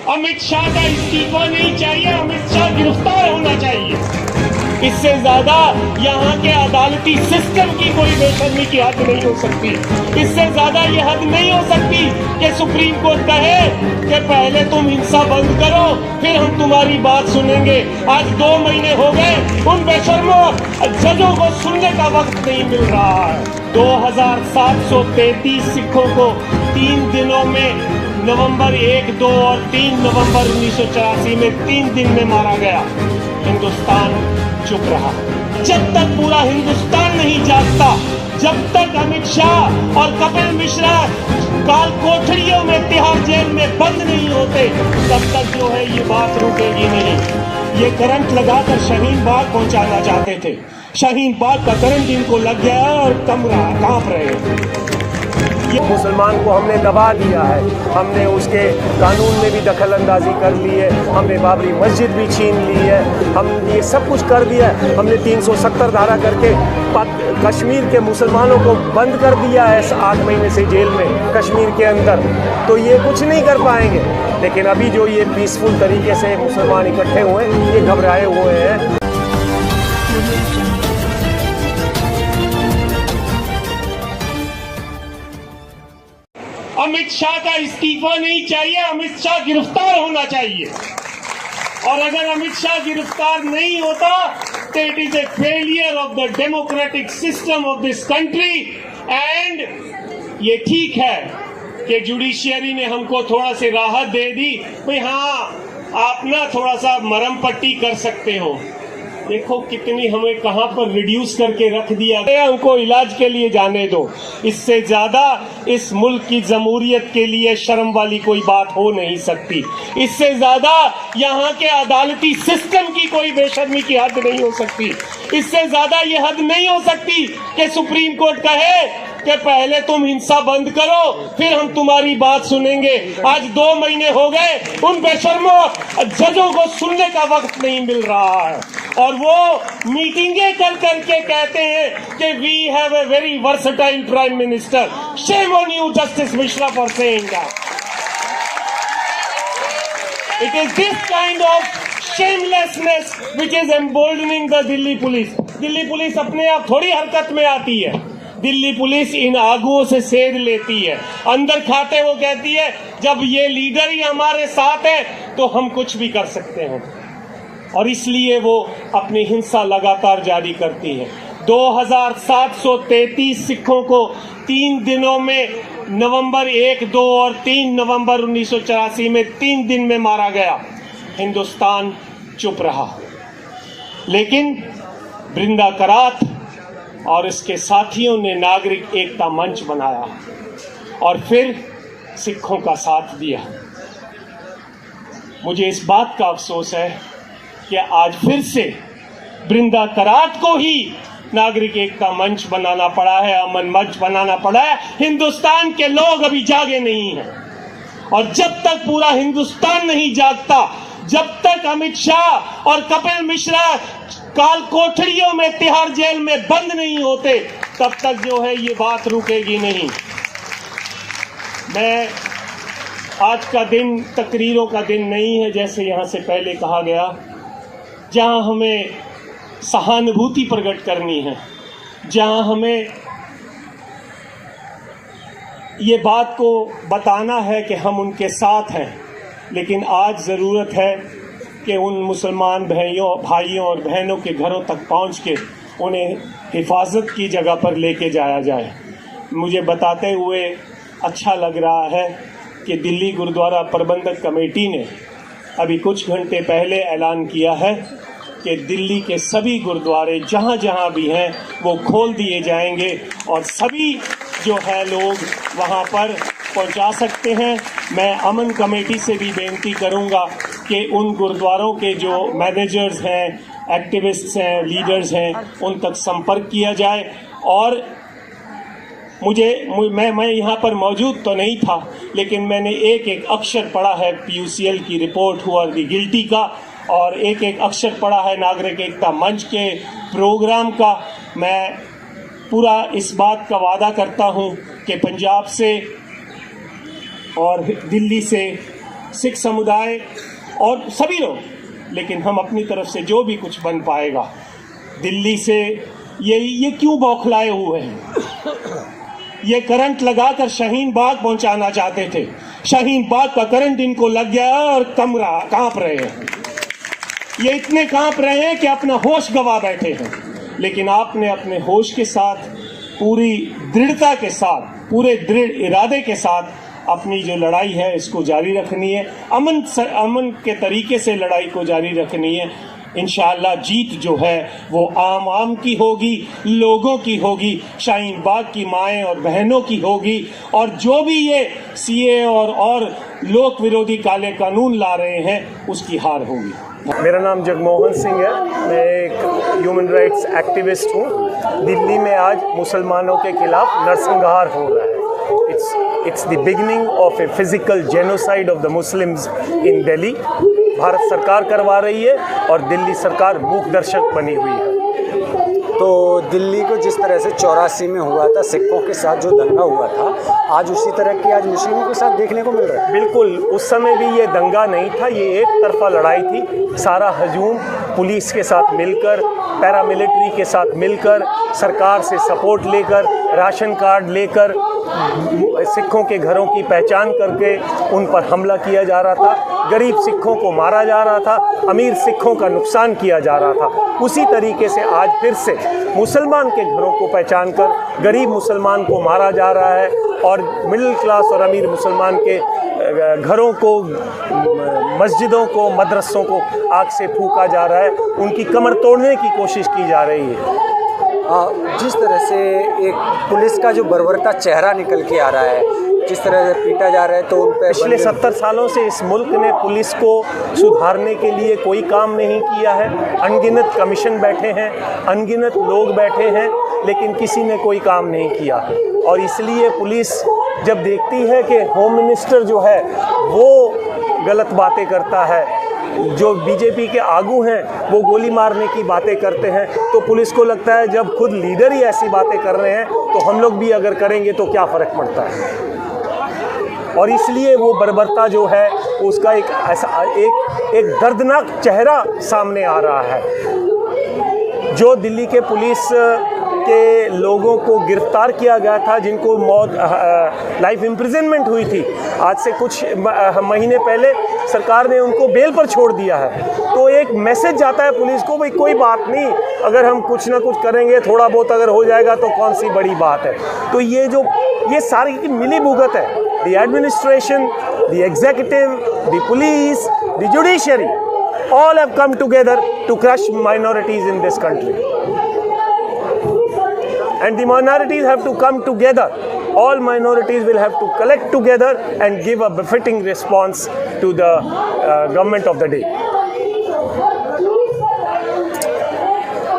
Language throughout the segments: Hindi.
अमित शाह का इस्तीफा नहीं चाहिए, अमित शाह गिरफ्तार होना चाहिए। इससे ज्यादा यहाँ के अदालती सिस्टम की कोई बेशर्मी की हद नहीं हो सकती। इससे ज्यादा ये हद नहीं हो सकती कि सुप्रीम कोर्ट कहे कि पहले तुम हिंसा बंद करो, फिर हम तुम्हारी बात सुनेंगे। आज 2 महीने हो गए, उन बेशर्मों जजों को सुनने का वक्त नहीं मिल रहा है। 2733 सिखों को 3 दिनों में नवंबर 1, 2 और 3 नवंबर 1984 में 3 दिन में मारा गया। हिंदुस्तान चुप रहा। जब तक पूरा हिंदुस्तान नहीं जागता, जब तक अमित शाह और कपिल मिश्रा काल कोठरियों में तिहाड़ जेल में बंद नहीं होते, तब तक जो है ये बात रुकेगी नहीं। ये करंट लगाकर शाहीन बाग पहुंचाना चाहते थे। शाहीन बाग का करंट इनको लग गया और कम रहा, कांप रहे। मुसलमान को हमने दबा दिया है, हमने उसके कानून में भी दखल अंदाजी कर ली है, हमने बाबरी मस्जिद भी छीन ली है, हम ये सब कुछ कर दिया है। हमने 370 धारा करके कश्मीर के मुसलमानों को बंद कर दिया है 8 महीने से जेल में कश्मीर के अंदर। तो ये कुछ नहीं कर पाएंगे। लेकिन अभी जो ये पीसफुल तरीके से मुसलमान इकट्ठे हुए, ये घबराए हुए हैं। अमित शाह का इस्तीफा नहीं चाहिए, अमित शाह गिरफ्तार होना चाहिए। और अगर अमित शाह गिरफ्तार नहीं होता तो it is a failure of the democratic system of this country. And ये ठीक है कि जुडिशियरी ने हमको थोड़ा सी राहत दे दी, भाई हाँ आप ना थोड़ा सा मरहम पट्टी कर सकते हो। देखो कितनी हमें कहां पर रिड्यूस करके रख दिया गया। हमको इलाज के लिए जाने दो। इससे ज्यादा इस मुल्क की जमहूरियत के लिए शर्म वाली कोई बात हो नहीं सकती। इससे ज्यादा यहाँ के अदालती सिस्टम की कोई बेशर्मी की हद नहीं हो सकती। इससे ज्यादा ये हद नहीं हो सकती कि सुप्रीम कोर्ट कहे कि पहले तुम हिंसा बंद करो, फिर हम तुम्हारी बात सुनेंगे। आज 2 महीने हो गए, उन बेशर्मों जजों को सुनने का वक्त नहीं मिल रहा है। और वो मीटिंगें कर करके कहते हैं कि we have a very versatile prime minister. Shame on you justice Mishra for saying that. It is this kind of shamelessness which is emboldening the Delhi police. Delhi police अपने आप थोड़ी हरकत में आती है। दिल्ली पुलिस इन आगुओं से सेध लेती है। अंदर खाते वो कहती है जब ये लीडर ही हमारे साथ है तो हम कुछ भी कर सकते हैं। और इसलिए वो अपनी हिंसा लगातार जारी करती है। 2733 सिखों को 3 दिनों में नवंबर 1, 2 और 3 नवंबर 1984 में 3 दिन में मारा गया। हिंदुस्तान चुप रहा। लेकिन बृंदा करात और इसके साथियों ने नागरिक एकता मंच बनाया और फिर सिखों का साथ दिया। मुझे इस बात का अफसोस है कि आज फिर से बृंदा करात को ही नागरिक एकता मंच बनाना पड़ा है, अमन मंच बनाना पड़ा है। हिंदुस्तान के लोग अभी जागे नहीं हैं। और जब तक पूरा हिंदुस्तान नहीं जागता, जब तक अमित शाह और कपिल मिश्रा काल कोठरियों में तिहाड़ जेल में बंद नहीं होते, तब तक जो है ये बात रुकेगी नहीं। मैं आज का दिन तकरीरों का दिन नहीं है, जैसे यहाँ से पहले कहा गया, जहाँ हमें सहानुभूति प्रकट करनी है, जहाँ हमें ये बात को बताना है कि हम उनके साथ हैं। लेकिन आज ज़रूरत है कि उन मुसलमान भाइयों और बहनों के घरों तक पहुंच के उन्हें हिफाजत की जगह पर लेके जाया जाए। मुझे बताते हुए अच्छा लग रहा है कि दिल्ली गुरुद्वारा प्रबंधक कमेटी ने अभी कुछ घंटे पहले ऐलान किया है कि दिल्ली के सभी गुरुद्वारे जहाँ जहाँ भी हैं वो खोल दिए जाएंगे और सभी जो है लोग वहाँ पर पहुँचा सकते हैं। मैं अमन कमेटी से भी बेनती करूँगा कि उन गुरुद्वारों के जो मैनेजर्स हैं, एक्टिविस्ट्स हैं, लीडर्स हैं, उन तक संपर्क किया जाए। और मैं यहाँ पर मौजूद तो नहीं था, लेकिन मैंने एक एक अक्षर पढ़ा है PUCL की report who are the guilty का, और एक एक अक्षर पढ़ा है नागरिक एकता मंच के प्रोग्राम का। मैं पूरा इस बात का वादा करता हूँ कि पंजाब से और दिल्ली से सिख समुदाय और सभी लोग, लेकिन हम अपनी तरफ से जो भी कुछ बन पाएगा, दिल्ली से ये क्यों बौखलाए हुए हैं? ये करंट लगाकर शाहीन बाग पहुंचाना चाहते थे। शाहीन बाग का करंट इनको लग गया और कांप रहे हैं। ये इतने कांप रहे हैं कि अपना होश गवा बैठे हैं। लेकिन आपने अपने होश के साथ, पूरी दृढ़ता के साथ, पूरे दृढ़ इरादे के साथ अपनी जो लड़ाई है इसको जारी रखनी है। अमन के तरीके से लड़ाई को जारी रखनी है। इंशाअल्लाह जीत जो है वो आम की होगी, लोगों की होगी, शाहीन बाग की माएँ और बहनों की होगी। और जो भी ये सीए और लोक विरोधी काले कानून ला रहे हैं उसकी हार होगी। मेरा नाम जगमोहन सिंह है। मैं एक ह्यूमन राइट्स एक्टिविस्ट हूँ। दिल्ली में आज मुसलमानों के खिलाफ नरसंहार हो रहा है। It's the beginning of a physical genocide of the Muslims in Delhi। Bharat सरकार करवा रही है और दिल्ली सरकार मूक दर्शक बनी हुई है। तो दिल्ली को जिस तरह से 84 में हुआ था, सिखों के साथ जो दंगा हुआ था, आज उसी तरह की आज मुस्लिमों के साथ देखने को मिल रहा है। बिल्कुल, उस समय भी ये दंगा नहीं था, ये एक तरफा लड़ाई थी। सारा हजूम पुलिस के साथ मिलकर, पैरामिलिट्री के साथ मिलकर, सरकार से सपोर्ट लेकर, राशन कार्ड लेकर, सिखों के घरों की पहचान करके उन पर हमला किया जा रहा था। गरीब सिखों को मारा जा रहा था, अमीर सिखों का नुकसान किया जा रहा था। उसी तरीके से आज फिर से मुसलमान के घरों को पहचान कर गरीब मुसलमान को मारा जा रहा है और मिडिल क्लास और अमीर मुसलमान के घरों को, मस्जिदों को, मदरसों को आग से फूंका जा रहा है। उनकी कमर तोड़ने की कोशिश की जा रही है। जिस तरह से एक पुलिस का जो बर्बरता चेहरा निकल के आ रहा है, जिस तरह से पीटा जा रहा है, तो उन पे पिछले 70 सालों से इस मुल्क ने पुलिस को सुधारने के लिए कोई काम नहीं किया है। अनगिनत कमीशन बैठे हैं, अनगिनत लोग बैठे हैं, लेकिन किसी ने कोई काम नहीं किया। और इसलिए पुलिस जब देखती है कि होम मिनिस्टर जो है वो गलत बातें करता है, जो बीजेपी के आगू हैं वो गोली मारने की बातें करते हैं, तो पुलिस को लगता है जब खुद लीडर ही ऐसी बातें कर रहे हैं तो हम लोग भी अगर करेंगे तो क्या फ़र्क पड़ता है। और इसलिए वो बर्बरता जो है उसका एक ऐसा एक दर्दनाक चेहरा सामने आ रहा है। जो दिल्ली के पुलिस के लोगों को गिरफ्तार किया गया था, जिनको मौत लाइफ इम्प्रिजनमेंट हुई थी, आज से कुछ महीने पहले सरकार ने उनको बेल पर छोड़ दिया है। तो एक मैसेज जाता है पुलिस को, भाई कोई बात नहीं, अगर हम कुछ ना कुछ करेंगे, थोड़ा बहुत अगर हो जाएगा तो कौन सी बड़ी बात है। तो ये सारी की मिली भुगत है। The administration, the executive, the police, the judiciary, all have come together to crush minorities in this country. And the minorities have to come together. All minorities will have to collect together and give a befitting response to the government of the day.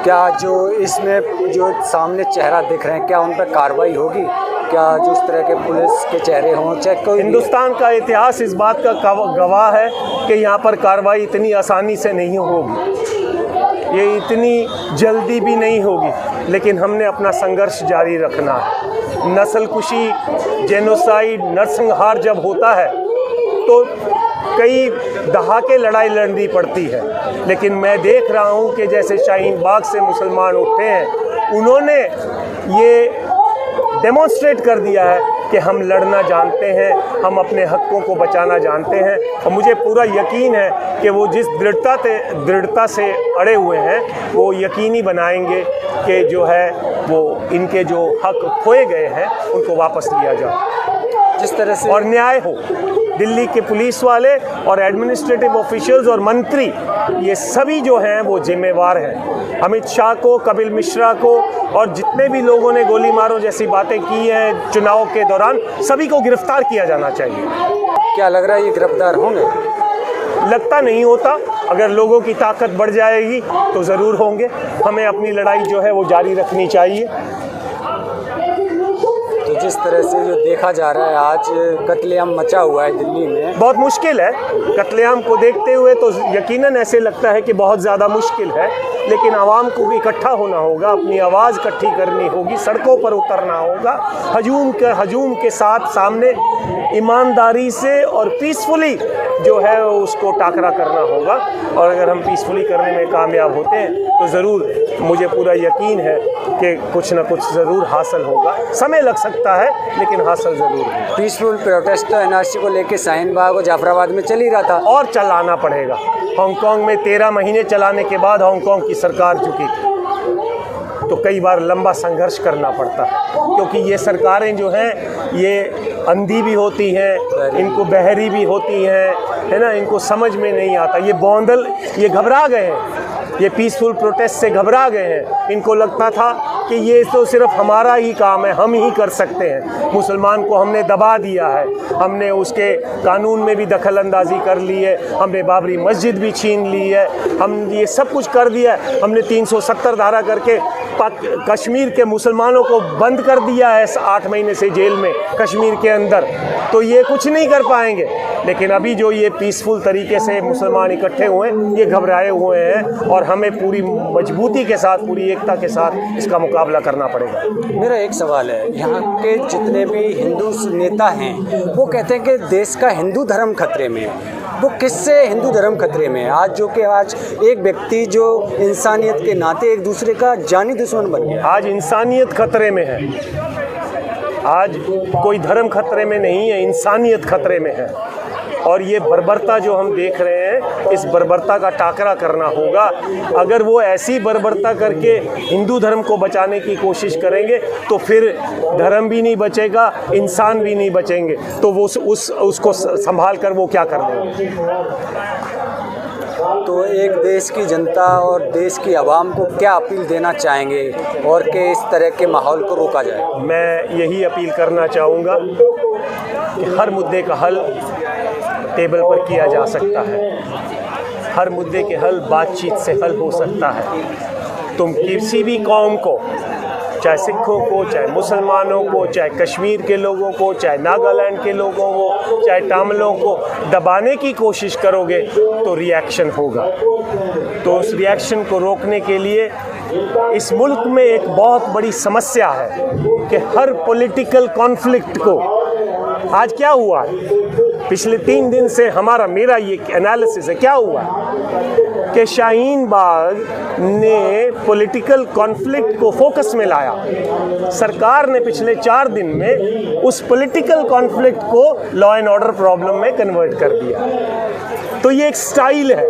क्या जो इसमें जो सामने चेहरा दिख रहे हैं, क्या उन पर कार्रवाई होगी? क्या जो इस तरह के पुलिस के चेहरे हों, चाहे कोई हिंदुस्तान का इतिहास इस बात का गवाह है कि यहाँ पर कार्रवाई इतनी आसानी से नहीं होगी, ये इतनी जल्दी भी नहीं होगी। लेकिन हमने अपना संघर्ष जारी रखना है। नस्लकुशी, जेनोसाइड, नरसंहार जब होता है तो कई दहाके लड़ाई लड़नी पड़ती है। लेकिन मैं देख रहा हूँ कि जैसे शाहीन बाग से मुसलमान उठे हैं, उन्होंने ये डेमोन्स्ट्रेट कर दिया है कि हम लड़ना जानते हैं, हम अपने हकों को बचाना जानते हैं। और मुझे पूरा यकीन है कि वो जिस दृढ़ता से अड़े हुए हैं, वो यकीनी बनाएंगे कि जो है वो इनके जो हक खोए गए हैं उनको वापस लिया जाए, जिस तरह से और न्याय हो। दिल्ली के पुलिस वाले और एडमिनिस्ट्रेटिव ऑफिशियल्स और मंत्री, ये सभी जो हैं वो जिम्मेवार हैं। अमित शाह को, कपिल मिश्रा को और जितने भी लोगों ने गोली मारो जैसी बातें की हैं चुनाव के दौरान, सभी को गिरफ्तार किया जाना चाहिए। क्या लग रहा है ये गिरफ्तार होंगे? लगता नहीं होता। अगर लोगों की ताकत बढ़ जाएगी तो ज़रूर होंगे। हमें अपनी लड़ाई जो है वो जारी रखनी चाहिए। तो जिस जिस तरह से जो देखा जा रहा है आज कत्लेआम मचा हुआ है दिल्ली में, बहुत मुश्किल है। कत्लेआम को देखते हुए तो यकीनन ऐसे लगता है कि बहुत ज़्यादा मुश्किल है, लेकिन आवाम को भी इकट्ठा होना होगा, अपनी आवाज़ इकट्ठी करनी होगी, सड़कों पर उतरना होगा, हजूम के साथ सामने ईमानदारी से और पीसफुली जो है उसको टाकरा करना होगा। और अगर हम पीसफुली करने में कामयाब होते हैं तो ज़रूर, मुझे पूरा यकीन है कि कुछ ना कुछ ज़रूर हासिल होगा। समय लग सकता है लेकिन हासिल ज़रूर होगा। पीसफुल प्रोटेस्ट तो एनआरसी को लेके शाहीन बाग और जाफराबाद में चल ही रहा था, और चलाना पड़ेगा। हांगकांग में 13 महीने चलाने के बाद हांगकांग की सरकार झुकी थी, तो कई बार लंबा संघर्ष करना पड़ता है, क्योंकि ये सरकारें जो हैं ये अंधी भी होती हैं, इनको बहरी भी होती हैं, है ना, इनको समझ में नहीं आता। ये बौंदल, ये घबरा गए हैं, ये पीसफुल प्रोटेस्ट से घबरा गए हैं। इनको लगता था कि ये तो सिर्फ हमारा ही काम है, हम ही कर सकते हैं। मुसलमान को हमने दबा दिया है, हमने उसके कानून में भी दखल अंदाजी कर ली है, हमने बाबरी मस्जिद भी छीन ली है, हम ये सब कुछ कर दिया है। हमने 370 धारा करके कश्मीर के मुसलमानों को बंद कर दिया है 8 महीने से जेल में कश्मीर के अंदर, तो ये कुछ नहीं कर पाएंगे। लेकिन अभी जो ये पीसफुल तरीके से मुसलमान इकट्ठे हुए हैं, ये घबराए हुए हैं, और हमें पूरी मजबूती के साथ, पूरी एकता के साथ इसका मुकाबला करना पड़ेगा। मेरा एक सवाल है, यहाँ के जितने भी हिंदू नेता हैं वो कहते हैं कि देश का हिंदू धर्म खतरे में है। वो किससे हिंदू धर्म खतरे में है? आज एक व्यक्ति जो इंसानियत के नाते एक दूसरे का जानी दुश्मन बन गया। आज इंसानियत खतरे में है, आज कोई धर्म खतरे में नहीं है, इंसानियत खतरे में है। और ये बर्बरता जो हम देख रहे हैं, इस बर्बरता का टाकरा करना होगा। अगर वो ऐसी बर्बरता करके हिंदू धर्म को बचाने की कोशिश करेंगे तो फिर धर्म भी नहीं बचेगा, इंसान भी नहीं बचेंगे, तो वो उसको संभाल कर वो क्या कर देंगे। तो एक देश की जनता और देश की आवाम को क्या अपील देना चाहेंगे और कि इस तरह के माहौल को रोका जाए? मैं यही अपील करना चाहूँगा कि हर मुद्दे का हल टेबल पर किया जा सकता है, हर मुद्दे के हल बातचीत से हल हो सकता है। तुम किसी भी कौम को, चाहे सिखों को, चाहे मुसलमानों को, चाहे कश्मीर के लोगों को, चाहे नागालैंड के लोगों को, चाहे तमिलों को दबाने की कोशिश करोगे तो रिएक्शन होगा। तो उस रिएक्शन को रोकने के लिए इस मुल्क में एक बहुत बड़ी समस्या है कि हर पॉलिटिकल कॉन्फ्लिक्ट को, आज क्या हुआ पिछले 3 दिन से मेरा ये एनालिसिस है, क्या हुआ कि शाहीन बाग ने पॉलिटिकल कॉन्फ्लिक्ट को फोकस में लाया। सरकार ने पिछले 4 दिन में उस पॉलिटिकल कॉन्फ्लिक्ट को लॉ एंड ऑर्डर प्रॉब्लम में कन्वर्ट कर दिया। तो ये एक स्टाइल है,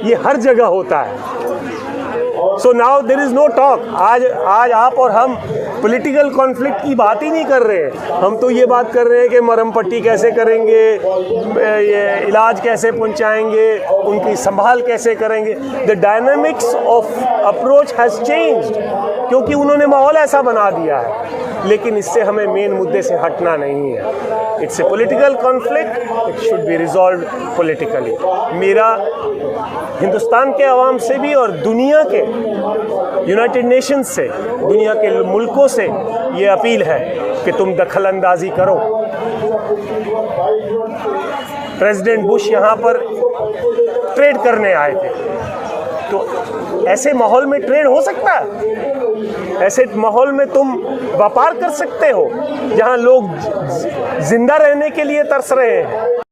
ये हर जगह होता है। So now there is no talk. आज आप और हम पॉलिटिकल कॉन्फ्लिक्ट की बात ही नहीं कर रहे हैं, हम तो ये बात कर रहे हैं कि मरहम पट्टी कैसे करेंगे, ये इलाज कैसे पहुंचाएंगे, उनकी संभाल कैसे करेंगे। The dynamics of approach has changed, क्योंकि उन्होंने माहौल ऐसा बना दिया है। लेकिन इससे हमें मेन मुद्दे से हटना नहीं है। It's a political conflict, it should be resolve politically. मेरा हिंदुस्तान के अवाम से भी और दुनिया के यूनाइटेड नेशंस से, दुनिया के मुल्कों से ये अपील है कि तुम दखल अंदाजी करो। प्रेसिडेंट बुश यहाँ पर ट्रेड करने आए थे, तो ऐसे माहौल में ट्रेड हो सकता है? ऐसे माहौल में तुम व्यापार कर सकते हो जहाँ लोग जिंदा रहने के लिए तरस रहे हैं?